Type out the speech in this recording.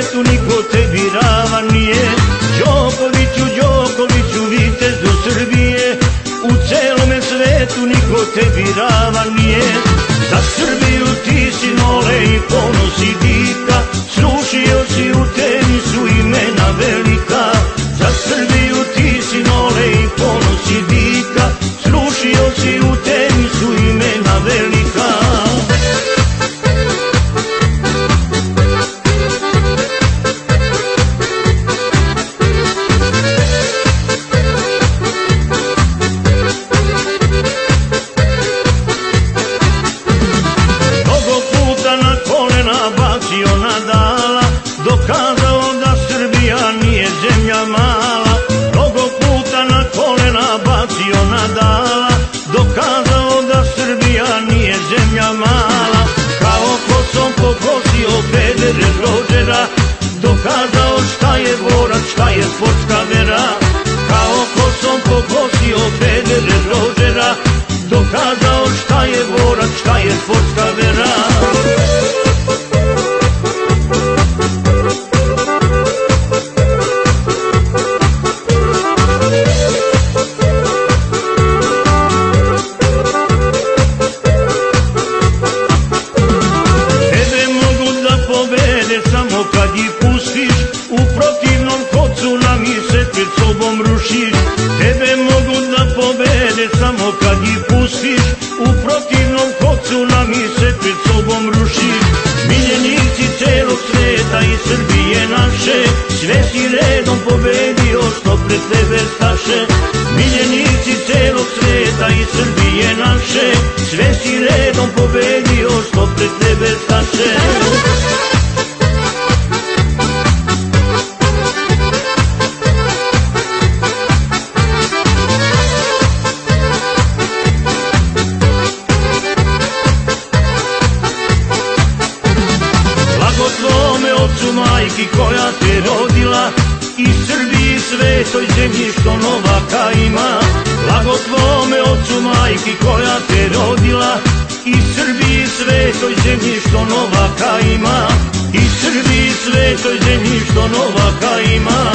svetu niko tebi ravan nije. Đokoviću, Đokoviću, vitezu Srbije, u celome svetu niko tebi ravan nije. Za Srbiju ti si nole i ponos i dika, srušio si u tenisu imena velika. Za Srbiju ti si nole i ponos i dika, srušio si u tenisu imena velika. Dokazao da Srbija nije zemlja mala, mnogo puta na kolena bacio Nadala. Dokazao da Srbija nije zemlja mala, kao kosom pokosio Federer Rodgera. Dokazao šta je borac, šta je sportska vera, kao kosom pokosio Federer Rodgera. Dokazao šta je borac, šta je sportska vera. Samo kad ih pustiš, u protivnom ko tsunami se pred sobom rušiš. Tebe mogu da pobede samo kad ih pustiš, u protivnom ko tsunami se pred sobom rušiš. Miljenici celog sveta i Srbije naše, sve si redom pobedio što pred tebe staše. Miljenici celog sveta i Srbije naše, sve si redom pobedio što pred tebe staše. Tvome ocu majki koja te rodila, i Srbiji svetoj zemlji što novaka ima. Blago tvome ocu majki koja te rodila, i Srbiji svetoj zemlji što novaka ima. I Srbiji svetoj zemlji što novaka ima.